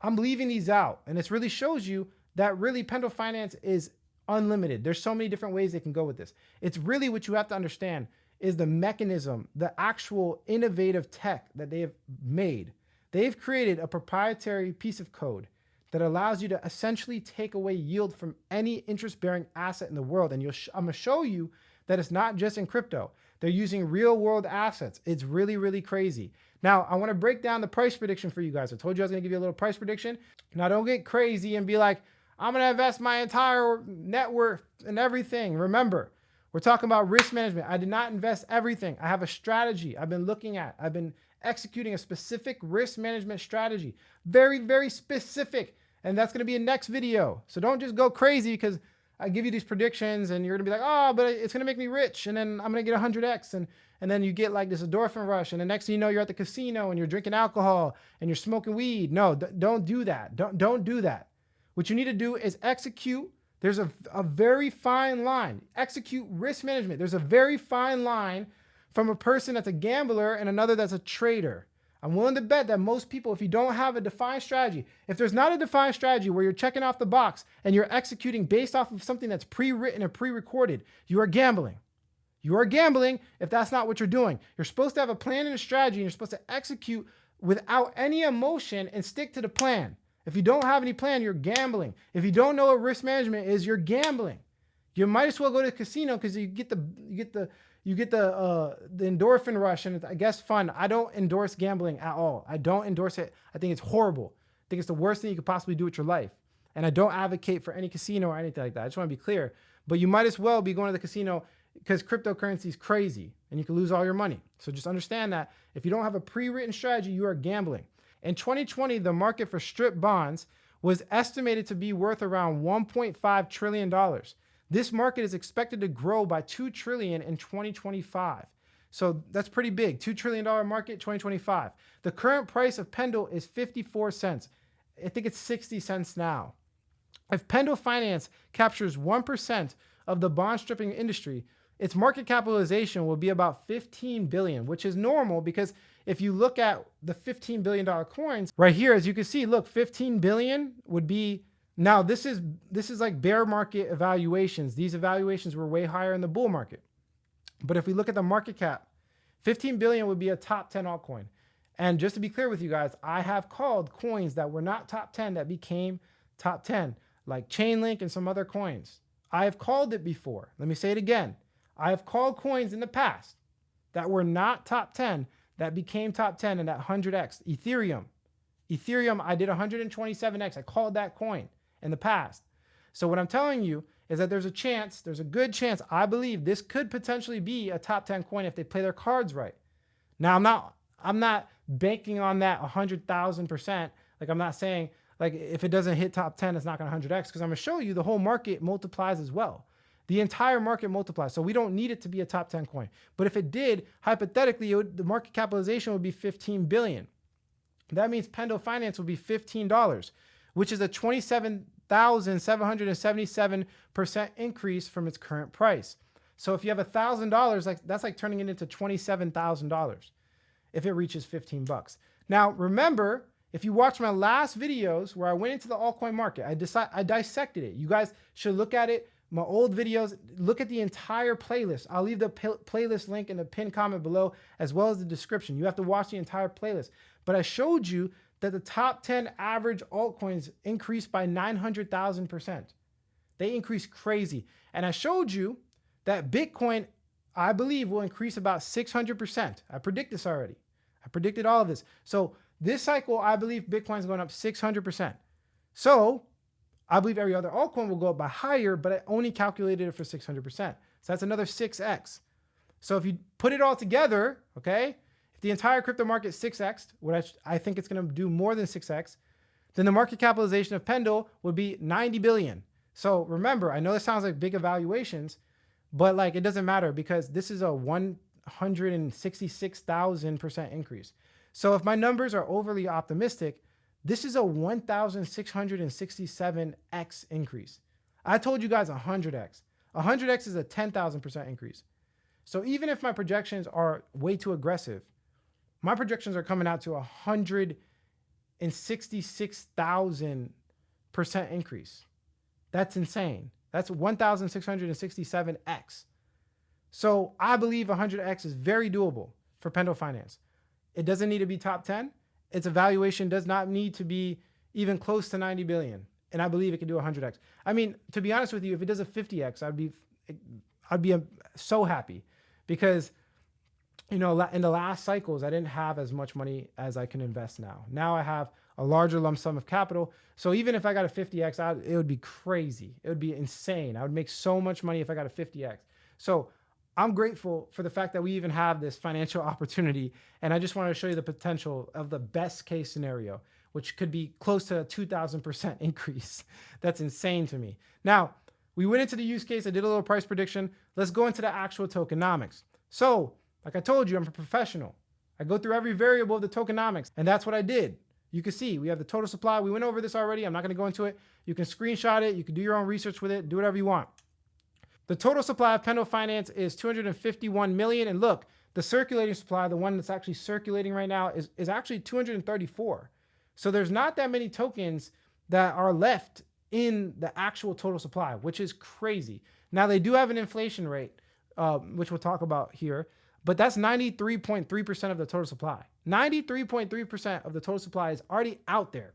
I'm leaving these out. And this really shows you that really Pendle Finance is unlimited. There's so many different ways they can go with this. It's really what you have to understand is the mechanism, the actual innovative tech that they have made. They've created a proprietary piece of code that allows you to essentially take away yield from any interest-bearing asset in the world. And I'm going to show you that it's not just in crypto. They're using real-world assets. It's really, really crazy. Now, I want to break down the price prediction for you guys. I told you I was going to give you a little price prediction. Now, don't get crazy and be like, I'm going to invest my entire net worth and everything. Remember, we're talking about risk management. I did not invest everything. I have a strategy I've been looking at. I've been executing a specific risk management strategy. Very, very specific. And that's going to be a next video. So don't just go crazy because I give you these predictions and you're going to be like, oh, but it's going to make me rich. And then I'm going to get 100x. And then you get like this endorphin rush. And the next thing you know, you're at the casino and you're drinking alcohol and you're smoking weed. No, don't do that. Don't do that. What you need to do is execute. There's a very fine line. Execute risk management. There's a very fine line from a person that's a gambler and another that's a trader. I'm willing to bet that most people, if you don't have a defined strategy, if there's not a defined strategy where you're checking off the box and you're executing based off of something that's pre-written and pre-recorded, you are gambling. You are gambling if that's not what you're doing. You're supposed to have a plan and a strategy and you're supposed to execute without any emotion and stick to the plan. If you don't have any plan, you're gambling. If you don't know what risk management is, you're gambling. You might as well go to the casino because you get the endorphin rush and it's, I guess, fun. I don't endorse gambling at all. I don't endorse it. I think it's horrible. I think it's the worst thing you could possibly do with your life. And I don't advocate for any casino or anything like that. I just want to be clear. But you might as well be going to the casino because cryptocurrency is crazy and you can lose all your money. So just understand that if you don't have a pre-written strategy, you are gambling. In 2020, the market for strip bonds was estimated to be worth around $1.5 trillion. This market is expected to grow by $2 trillion in 2025. So that's pretty big. $2 trillion market, 2025. The current price of Pendle is 54 cents. I think it's 60 cents now. If Pendle Finance captures 1% of the bond stripping industry, its market capitalization will be about $15 billion, which is normal because if you look at the $15 billion coins right here, as you can see, look, 15 billion would be, now this is like bear market evaluations. These evaluations were way higher in the bull market. But if we look at the market cap, 15 billion would be a top 10 altcoin. And just to be clear with you guys, I have called coins that were not top 10 that became top 10, like Chainlink and some other coins. I have called it before. Let me say it again. I have called coins in the past that were not top 10 that became top 10 and that 100x. Ethereum, I did 127x. I called that coin in the past. So what I'm telling you is that there's a good chance, I believe this could potentially be a top 10 coin if they play their cards right. Now, I'm not banking on that 100,000%. Like I'm not saying like if it doesn't hit top 10, it's not going to 100x because I'm going to show you the whole market multiplies as well. The entire market multiplies. So we don't need it to be a top 10 coin. But if it did, hypothetically, the market capitalization would be 15 billion. That means Pendle Finance would be $15, which is a 27,777% increase from its current price. So if you have $1,000, that's like turning it into $27,000 if it reaches 15 bucks. Now, remember, if you watch my last videos where I went into the altcoin market, I dissected it. You guys should look at it. My old videos, look at the entire playlist. I'll leave the playlist link in the pinned comment below, as well as the description. You have to watch the entire playlist. But I showed you that the top 10 average altcoins increased by 900,000%. They increased crazy. And I showed you that Bitcoin, I believe, will increase about 600%. I predict this already. I predicted all of this. So this cycle, I believe Bitcoin is going up 600%. So I believe every other altcoin will go up by higher, but I only calculated it for 600%. So that's another 6x. So if you put it all together, okay, if the entire crypto market 6x, which I think it's going to do more than 6x, then the market capitalization of Pendle would be 90 billion. So remember, I know this sounds like big evaluations, but like it doesn't matter because this is a 166,000% increase. So if my numbers are overly optimistic, this is a 1,667x increase. I told you guys 100x. 100x is a 10,000% increase. So even if my projections are way too aggressive, my projections are coming out to 166,000% increase. That's insane. That's 1,667x. So I believe 100x is very doable for Pendle Finance. It doesn't need to be top 10. Its evaluation does not need to be even close to 90 billion. And I believe it can do 100x. I mean, to be honest with you, if it does a 50x, I'd be so happy because, you know, in the last cycles, I didn't have as much money as I can invest now. Now I have a larger lump sum of capital. So even if I got a 50x, it would be crazy. It would be insane. I would make so much money if I got a 50x. So I'm grateful for the fact that we even have this financial opportunity. And I just wanted to show you the potential of the best case scenario, which could be close to a 2,000% increase. That's insane to me. Now, we went into the use case. I did a little price prediction. Let's go into the actual tokenomics. So, like I told you, I'm a professional. I go through every variable of the tokenomics, and that's what I did. You can see we have the total supply. We went over this already. I'm not going to go into it. You can screenshot it. You can do your own research with it. Do whatever you want. The total supply of Pendle Finance is 251 million. And look, the circulating supply, the one that's actually circulating right now, is actually 234. So there's not that many tokens that are left in the actual total supply, which is crazy. Now, they do have an inflation rate, which we'll talk about here, but that's 93.3% of the total supply. 93.3% of the total supply is already out there.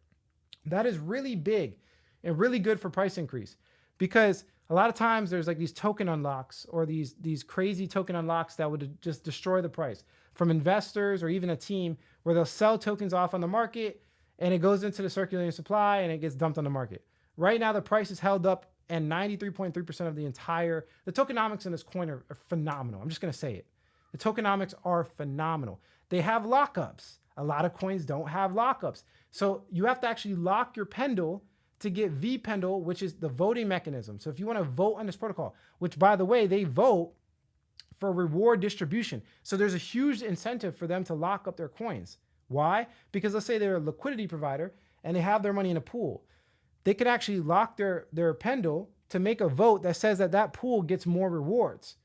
That is really big and really good for price increase because a lot of times there's like these token unlocks or these crazy token unlocks that would just destroy the price from investors or even a team where they'll sell tokens off on the market and it goes into the circulating supply and it gets dumped on the market. Right now, the price is held up and 93.3% of the tokenomics in this coin are phenomenal. I'm just going to say it. The tokenomics are phenomenal. They have lockups. A lot of coins don't have lockups. So you have to actually lock your Pendle to get vPendle, which is the voting mechanism. So if you want to vote on this protocol, which by the way, they vote for reward distribution. So there's a huge incentive for them to lock up their coins. Why? Because let's say they're a liquidity provider and they have their money in a pool. They could actually lock their Pendle to make a vote that says that pool gets more rewards.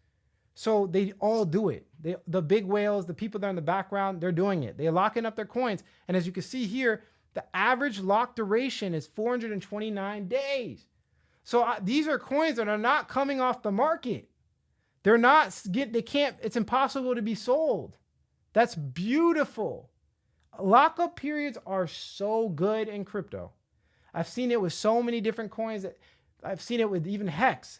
So they all do it. The big whales, the people that are in the background, they're doing it. They're locking up their coins. And as you can see here, the average lock duration is 429 days. So these are coins that are not coming off the market. It's impossible to be sold. That's beautiful. Lockup periods are so good in crypto. I've seen it with so many different coins. I've seen it with even Hex,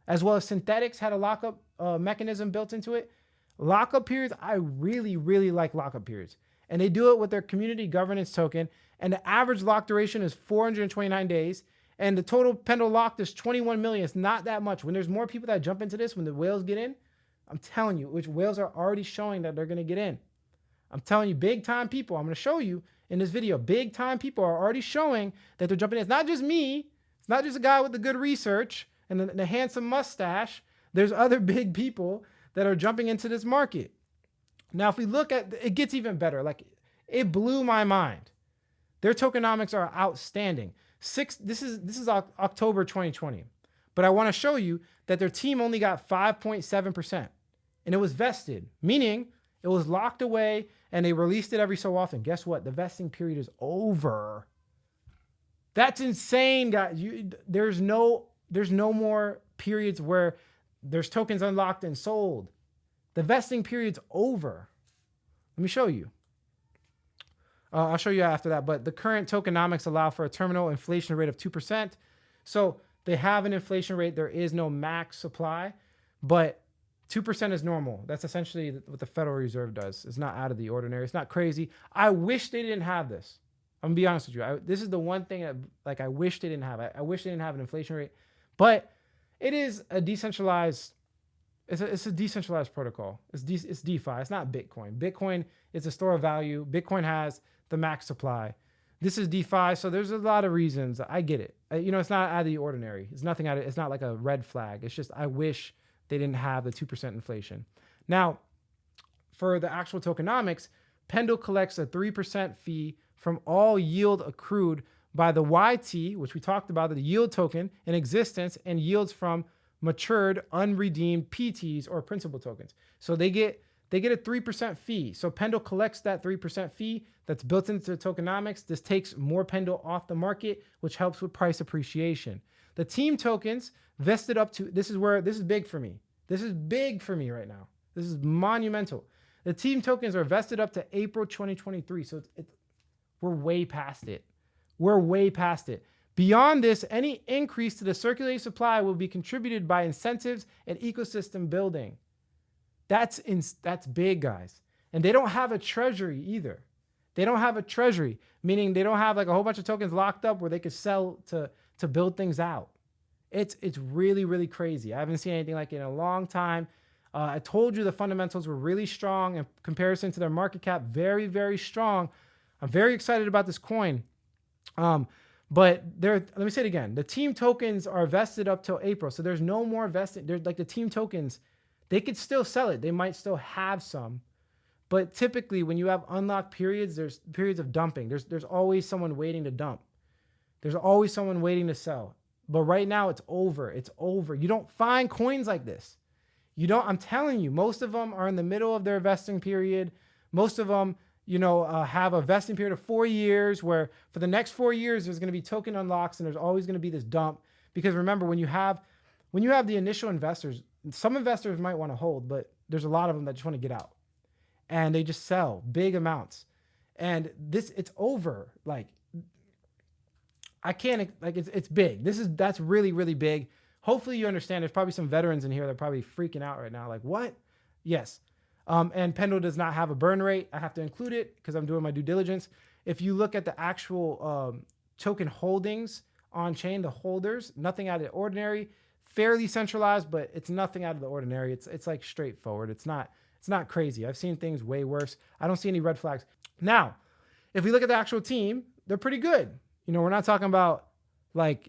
as well as Synthetics had a lockup mechanism built into it. Lockup periods, I really, really like lockup periods. And they do it with their community governance token. And the average lock duration is 429 days. And the total Pendle locked is 21 million. It's not that much. When there's more people that jump into this, when the whales get in, I'm telling you, which whales are already showing that they're going to get in. I'm telling you, big time people, I'm going to show you in this video, big time people are already showing that they're jumping in. It's not just me. It's not just a guy with the good research and the handsome mustache. There's other big people that are jumping into this market. Now, if we look at it, gets even better. Like it blew my mind. Their tokenomics are outstanding. This is October 2020, but I want to show you that their team only got 5.7%, and it was vested, meaning it was locked away, and they released it every so often. Guess what? The vesting period is over. That's insane, guys. There's no more periods where there's tokens unlocked and sold. The vesting period's over. Let me show you. I'll show you after that, but the current tokenomics allow for a terminal inflation rate of 2%. So they have an inflation rate. There is no max supply, but 2% is normal. That's essentially what the Federal Reserve does. It's not out of the ordinary. It's not crazy. I wish they didn't have this. I'm gonna be honest with you. This is the one thing that I wish they didn't have. I wish they didn't have an inflation rate, but it is a decentralized It's a decentralized protocol. It's DeFi. It's not Bitcoin. Bitcoin is a store of value. Bitcoin has the max supply. This is DeFi, so there's a lot of reasons. I get it. It's not out of the ordinary. It's nothing out of. It's not like a red flag. It's just I wish they didn't have the 2% inflation. Now, for the actual tokenomics, Pendle collects a 3% fee from all yield accrued by the YT, which we talked about, the yield token in existence, and yields from matured unredeemed PTs or principal tokens. So they get a 3% fee. So Pendle collects that 3% fee that's built into the tokenomics. This takes more Pendle off the market, which helps with price appreciation. The team tokens vested up to, this is big for me. This is big for me right now. This is monumental. The team tokens are vested up to April 2023. So we're way past it. We're way past it. Beyond this, any increase to the circulating supply will be contributed by incentives and ecosystem building. That's big, guys. And they don't have a treasury either. They don't have a treasury, meaning they don't have like a whole bunch of tokens locked up where they could sell to build things out. It's really, really crazy. I haven't seen anything like it in a long time. I told you the fundamentals were really strong in comparison to their market cap. Very, very strong. I'm very excited about this coin. But let me say it again. The team tokens are vested up till April. So there's no more vesting. There's like the team tokens, they could still sell it. They might still have some. But typically when you have unlocked periods, there's periods of dumping. There's always someone waiting to dump. There's always someone waiting to sell. But right now it's over. It's over. You don't find coins like this. I'm telling you, most of them are in the middle of their vesting period. Most of them, have a vesting period of 4 years where for the next 4 years, there's going to be token unlocks and there's always going to be this dump. Because remember, when you have the initial investors, some investors might want to hold, but there's a lot of them that just want to get out and they just sell big amounts. And it's over. Like, I can't, like, it's big. That's really, really big. Hopefully you understand. There's probably some veterans in here that are probably freaking out right now. Like, what? Yes. And Pendle does not have a burn rate. I have to include it because I'm doing my due diligence. If you look at the actual token holdings on chain, the holders, nothing out of the ordinary, fairly centralized, but it's nothing out of the ordinary. It's like straightforward. It's not crazy. I've seen things way worse. I don't see any red flags. Now, if we look at the actual team, they're pretty good. We're not talking about like,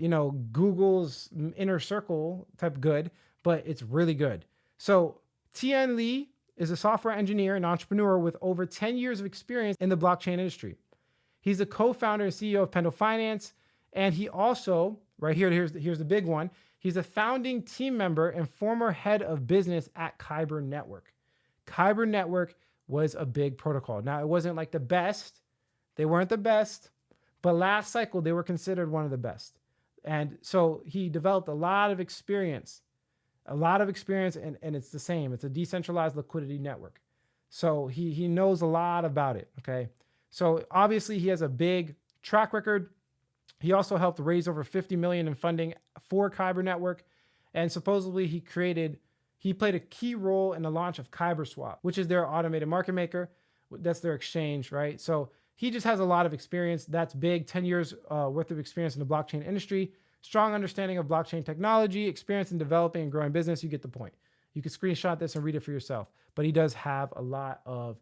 Google's inner circle type good, but it's really good. So Tian Li is a software engineer and entrepreneur with over 10 years of experience in the blockchain industry. He's the co-founder and CEO of Pendle Finance. And he also, right here, here's the big one. He's a founding team member and former head of business at Kyber Network. Kyber Network was a big protocol. Now, it wasn't like the best. They weren't the best, but last cycle, they were considered one of the best. And so he developed a lot of experience, and it's the same. It's a decentralized liquidity network. So he knows a lot about it, okay? So obviously he has a big track record. He also helped raise over $50 million in funding for Kyber Network. And supposedly he played a key role in the launch of KyberSwap, which is their automated market maker. That's their exchange, right? So he just has a lot of experience. That's big, 10 years worth of experience in the blockchain industry, strong understanding of blockchain technology, experience in developing and growing business. You get the point. You can screenshot this and read it for yourself. But he does have a lot of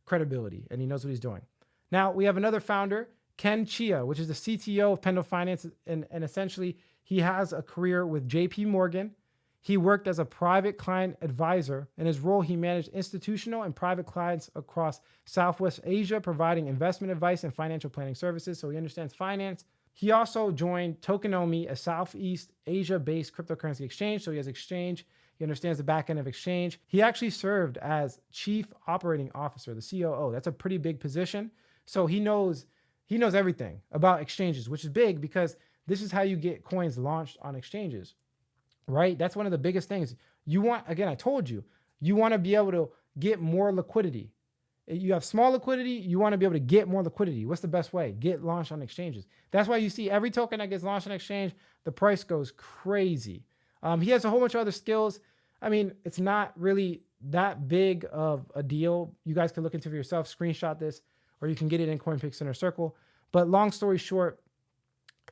credibility and he knows what he's doing. Now we have another founder, Ken Chia, which is the CTO of Pendle Finance. And essentially he has a career with JP Morgan. He worked as a private client advisor. In his role, he managed institutional and private clients across Southwest Asia, providing investment advice and financial planning services. So he understands finance. He also joined Tokenomics, a Southeast Asia-based cryptocurrency exchange. So he has exchange. He understands the back end of exchange. He actually served as Chief Operating Officer, the COO. That's a pretty big position. So he knows everything about exchanges, which is big because this is how you get coins launched on exchanges, right? That's one of the biggest things. You want, again, I told you, you want to be able to get more liquidity. You have small liquidity, you want to be able to get more liquidity. What's the best way? Get launched on exchanges. That's why you see every token that gets launched on exchange, the price goes crazy. He has a whole bunch of other skills. I mean, it's not really that big of a deal. You guys can look into it for yourself, screenshot this, or you can get it in CoinPix Inner Circle. But long story short,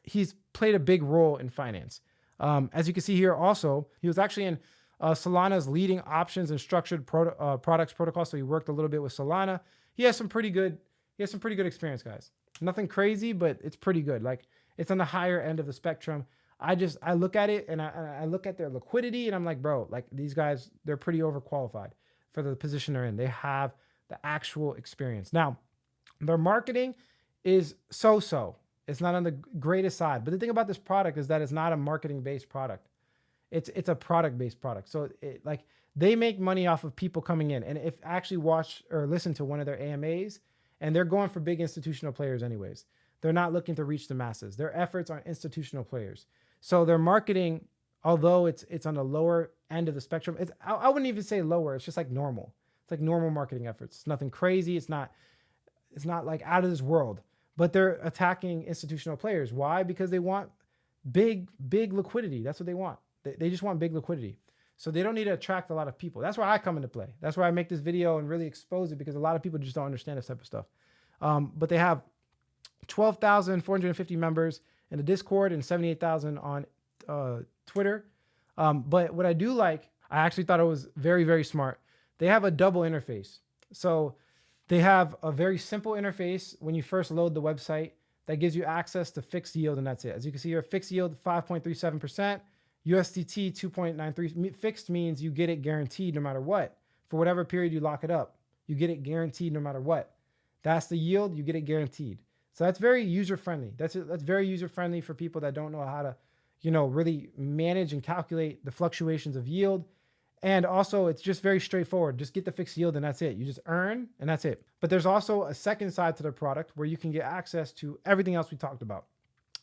he's played a big role in finance. As you can see here also, he was actually in Solana's leading options and structured products protocol. So he worked a little bit with Solana. He has some pretty good experience, guys. Nothing crazy, but it's pretty good. Like, it's on the higher end of the spectrum. I look at it and I look at their liquidity and I'm like, bro, like, these guys, they're pretty overqualified for the position they're in. They have the actual experience. Now, their marketing is so-so. It's not on the greatest side. But the thing about this product is that it's not a marketing-based product. It's a product-based product. So like, they make money off of people coming in. And if actually watch or listen to one of their AMAs, and they're going for big institutional players anyways. They're not looking to reach the masses. Their efforts are institutional players. So their marketing, although it's on the lower end of the spectrum, I wouldn't even say lower. It's just like normal. It's like normal marketing efforts. It's nothing crazy. It's not like out of this world. But they're attacking institutional players. Why? Because they want big liquidity. That's what they want. They just want big liquidity. So they don't need to attract a lot of people. That's where I come into play. That's where I make this video and really expose it, because a lot of people just don't understand this type of stuff. But they have 12,450 members in the Discord and 78,000 on Twitter. But what I do like, I actually thought it was very, very smart. They have a double interface. So they have a very simple interface when you first load the website that gives you access to fixed yield, and that's it. As you can see here, fixed yield 5.37%. USDT 2.93. Fixed means you get it guaranteed no matter what. For whatever period you lock it up, you get it guaranteed no matter what. That's the yield, you get it guaranteed. So that's very user-friendly. That's very user-friendly for people that don't know how to, really manage and calculate the fluctuations of yield. And also, it's just very straightforward. Just get the fixed yield and that's it. You just earn and that's it. But there's also a second side to the product where you can get access to everything else we talked about.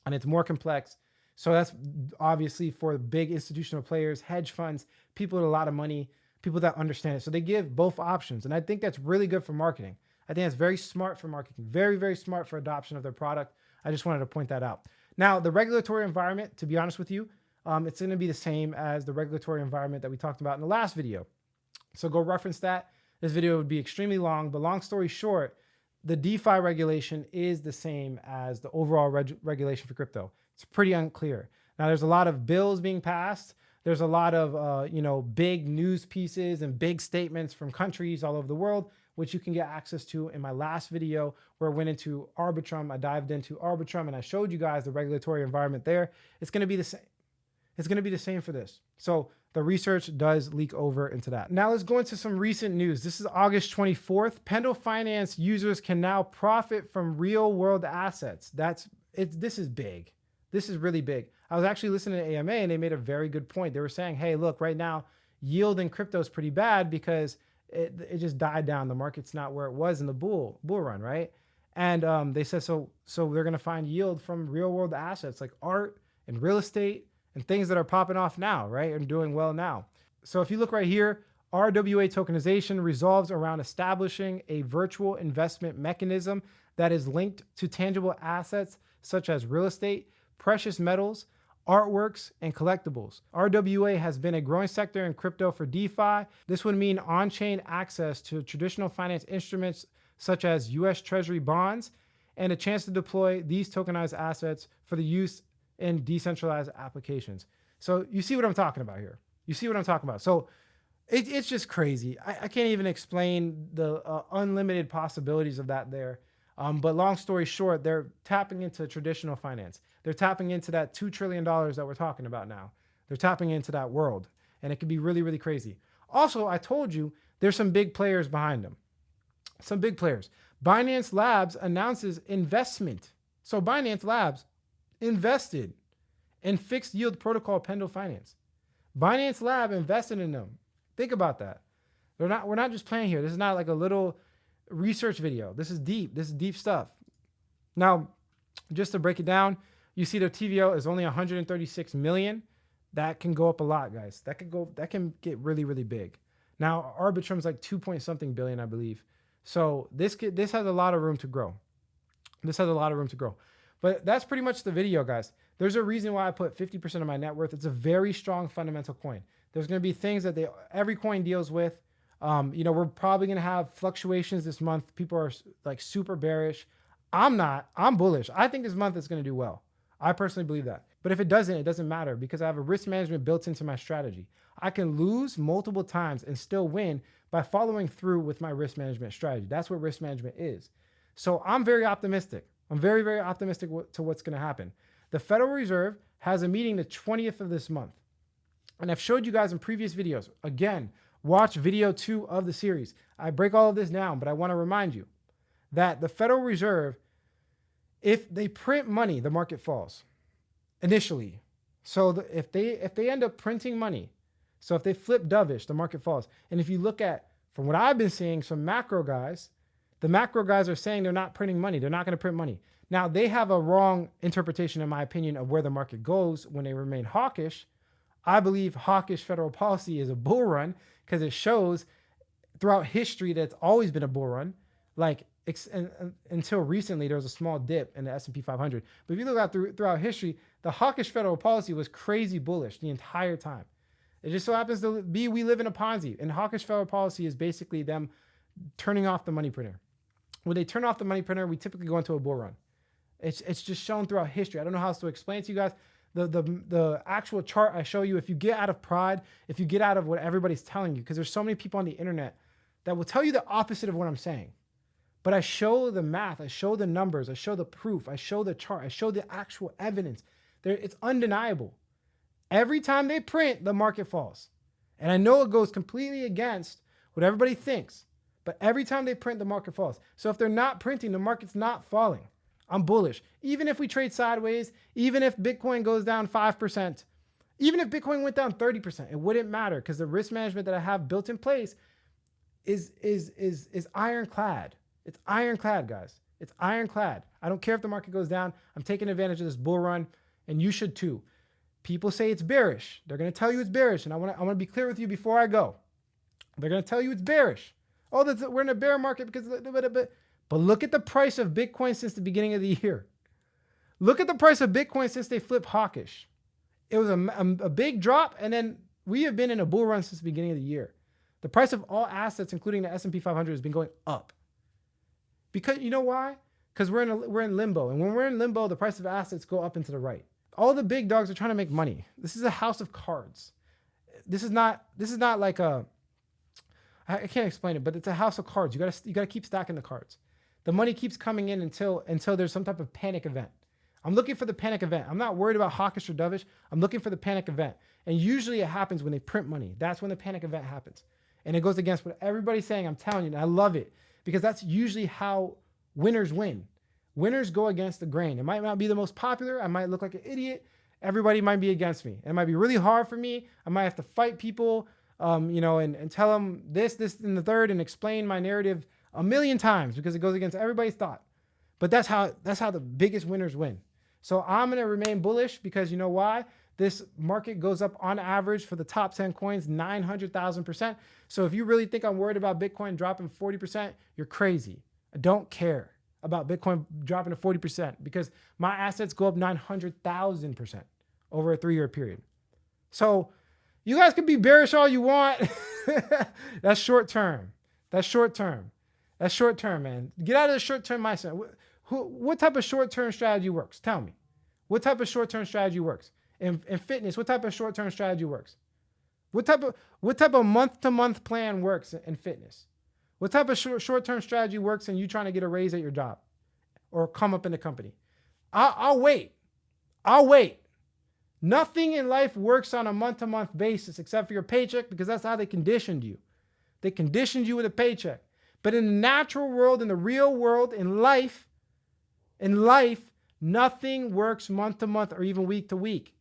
And it's more complex. So that's obviously for big institutional players, hedge funds, people with a lot of money, people that understand it. So they give both options. And I think that's really good for marketing. I think that's very smart for marketing, very, very smart for adoption of their product. I just wanted to point that out. Now, the regulatory environment, to be honest with you, it's going to be the same as the regulatory environment that we talked about in the last video. So go reference that. This video would be extremely long, but long story short, the DeFi regulation is the same as the overall regulation for crypto. It's pretty unclear. Now, there's a lot of bills being passed. There's a lot of, big news pieces and big statements from countries all over the world, which you can get access to in my last video where I went into Arbitrum. I dived into Arbitrum and I showed you guys the regulatory environment there. It's going to be the same. It's going to be the same for this. So the research does leak over into that. Now let's go into some recent news. This is August 24th. Pendle Finance users can now profit from real world assets. This is big. This is really big. I was actually listening to AMA and they made a very good point. They were saying, hey, look, right now, yield in crypto is pretty bad because it just died down. The market's not where it was in the bull run, right? And they said, so they're going to find yield from real world assets like art and real estate and things that are popping off now, right? And doing well now. So if you look right here, RWA tokenization resolves around establishing a virtual investment mechanism that is linked to tangible assets such as real estate, precious metals, artworks, and collectibles. RWA has been a growing sector in crypto for DeFi. This would mean on-chain access to traditional finance instruments such as US Treasury bonds and a chance to deploy these tokenized assets for the use in decentralized applications. So you see what I'm talking about here. You see what I'm talking about. So it's just crazy. I can't even explain the unlimited possibilities of that there. But long story short, they're tapping into traditional finance. They're tapping into that $2 trillion that we're talking about now. They're tapping into that world. And it can be really, really crazy. Also, I told you there's some big players behind them. Some big players. Binance Labs announces investment. So Binance Labs invested in fixed yield protocol Pendle Finance. Binance Lab invested in them. Think about that. We're not just playing here. This is not like a little research video. This is deep. This is deep stuff. Now, just to break it down, you see the TVO is only 136 million. That can go up a lot, guys. That can get really, really big. Now, Arbitrum's like 2-point-something billion, I believe. So this has a lot of room to grow. This has a lot of room to grow. But that's pretty much the video, guys. There's a reason why I put 50% of my net worth. It's a very strong fundamental coin. There's going to be things that every coin deals with. We're probably going to have fluctuations this month. People are like super bearish. I'm not. I'm bullish. I think this month is going to do well. I personally believe that. But if it doesn't matter because I have a risk management built into my strategy. I can lose multiple times and still win by following through with my risk management strategy. That's what risk management is. So I'm very optimistic. I'm very, very optimistic to what's going to happen. The Federal Reserve has a meeting the 20th of this month. And I've showed you guys in previous videos. Again, watch video 2 of the series. I break all of this down, but I want to remind you that the Federal Reserve, if they print money, the market falls initially. So if they end up printing money, so if they flip dovish, the market falls. And if you look at, from what I've been seeing, some macro guys, the macro guys are saying they're not printing money. They're not going to print money. Now, they have a wrong interpretation, in my opinion, of where the market goes when they remain hawkish. I believe hawkish federal policy is a bull run because it shows throughout history that it's always been a bull run. Like until recently, there was a small dip in the S&P 500. But if you look out throughout history, the hawkish federal policy was crazy bullish the entire time. It just so happens to be we live in a Ponzi. And hawkish federal policy is basically them turning off the money printer. When they turn off the money printer, we typically go into a bull run. It's just shown throughout history. I don't know how else to explain it to you guys. The actual chart I show you, if you get out of pride, if you get out of what everybody's telling you, because there's so many people on the internet that will tell you the opposite of what I'm saying. But I show the math, I show the numbers, I show the proof, I show the chart, I show the actual evidence. It's undeniable. Every time they print, the market falls. And I know it goes completely against what everybody thinks, but every time they print, the market falls. So if they're not printing, the market's not falling. I'm bullish. Even if we trade sideways, even if Bitcoin goes down 5%, even if Bitcoin went down 30%, it wouldn't matter because the risk management that I have built in place is ironclad. It's ironclad, guys. It's ironclad. I don't care if the market goes down. I'm taking advantage of this bull run, and you should too. People say it's bearish. They're going to tell you it's bearish, and I want to be clear with you before I go. They're going to tell you it's bearish. Oh, we're in a bear market because... But look at the price of Bitcoin since the beginning of the year. Look at the price of Bitcoin since they flipped hawkish. It was a big drop, and then we have been in a bull run since the beginning of the year. The price of all assets, including the S&P 500, has been going up. Because you know why? Because we're in limbo, and when we're in limbo, the price of assets go up and to the right. All the big dogs are trying to make money. This is a house of cards. This is not like a... I can't explain it, but it's a house of cards. You gotta keep stacking the cards. The money keeps coming in until there's some type of panic event. I'm looking for the panic event. I'm not worried about hawkish or dovish. I'm looking for the panic event. And usually it happens when they print money. That's when the panic event happens. And it goes against what everybody's saying. I'm telling you, and I love it because that's usually how winners win. Winners go against the grain. It might not be the most popular. I might look like an idiot. Everybody might be against me. And it might be really hard for me. I might have to fight people, and tell them this, and the third, and explain my narrative a million times because it goes against everybody's thought. But that's how the biggest winners win. So I'm going to remain bullish because you know why? This market goes up on average for the top 10 coins 900,000%. So if you really think I'm worried about Bitcoin dropping 40%, you're crazy. I don't care about Bitcoin dropping to 40% because my assets go up 900,000% over a 3-year period. So you guys can be bearish all you want. That's short term. That's short term. That's short term, man. Get out of the short term mindset. What type of short term strategy works? Tell me. What type of short term strategy works? In fitness, what type of short term strategy works? What type of month to month plan works in fitness? What type of short term strategy works in you trying to get a raise at your job or come up in the company? I'll wait. I'll wait. Nothing in life works on a month to month basis except for your paycheck because that's how they conditioned you. They conditioned you with a paycheck. But in the natural world, in the real world, in life, nothing works month to month or even week to week.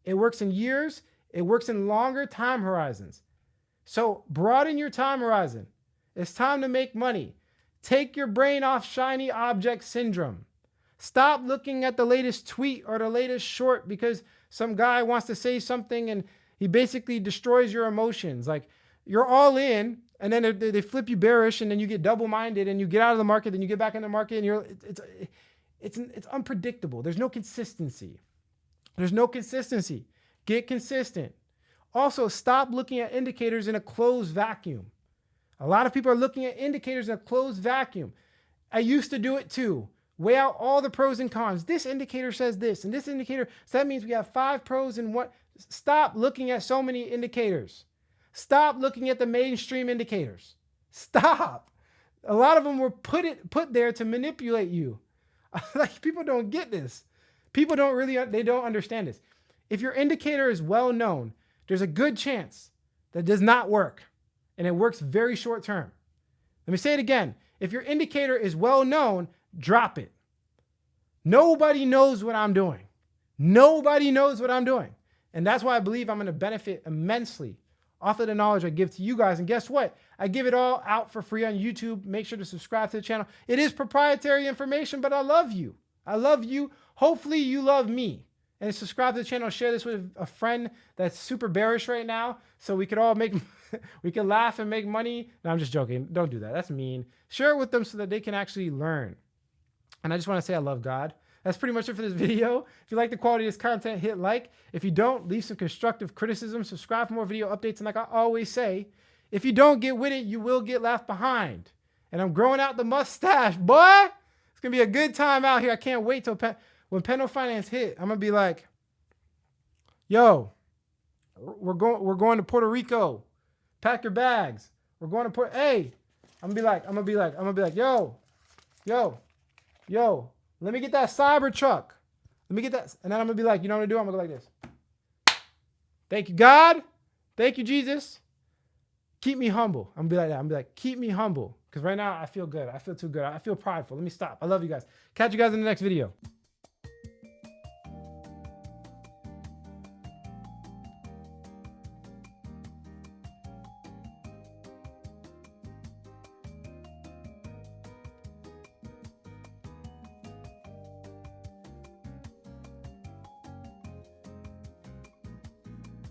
It works in years. It works in longer time horizons. So broaden your time horizon. It's time to make money. Take your brain off shiny object syndrome. Stop looking at the latest tweet or the latest short because some guy wants to say something and he basically destroys your emotions. Like you're all in. And then they flip you bearish, and then you get double-minded, and you get out of the market, then you get back in the market, and it's unpredictable. There's no consistency. Get consistent. Also, stop looking at indicators in a closed vacuum. A lot of people are looking at indicators in a closed vacuum. I used to do it too. Weigh out all the pros and cons. This indicator says this, and this indicator, so that means we have 5 pros and what? Stop looking at so many indicators. Stop looking at the mainstream indicators. Stop. A lot of them were put there to manipulate you. Like, people don't get this. People they don't understand this. If your indicator is well known, there's a good chance that it does not work, and it works very short term. Let me say it again. If your indicator is well known, drop it. Nobody knows what I'm doing. Nobody knows what I'm doing. And that's why I believe I'm going to benefit immensely off of the knowledge I give to you guys. And guess what? I give it all out for free on YouTube. Make sure to subscribe to the channel. It is proprietary information, but I love you. I love you. Hopefully you love me. And subscribe to the channel. Share this with a friend that's super bearish right now, so we could all we can laugh and make money. No, I'm just joking. Don't do that. That's mean. Share it with them so that they can actually learn. And I just want to say I love God. That's pretty much it for this video. If you like the quality of this content, hit like. If you don't, leave some constructive criticism. Subscribe for more video updates. And like I always say, if you don't get with it, you will get left behind. And I'm growing out the mustache, boy. It's going to be a good time out here. I can't wait till when Pendle Finance hit. I'm going to be like, yo, we're going to Puerto Rico. Pack your bags. We're going to hey, I'm going to be like, yo, let me get that cyber truck. Let me get that. And then I'm going to be like, you know what I'm going to do? I'm going to go like this. Thank you, God. Thank you, Jesus. Keep me humble. I'm going to be like that. I'm going to be like, keep me humble. Because right now I feel good. I feel too good. I feel prideful. Let me stop. I love you guys. Catch you guys in the next video.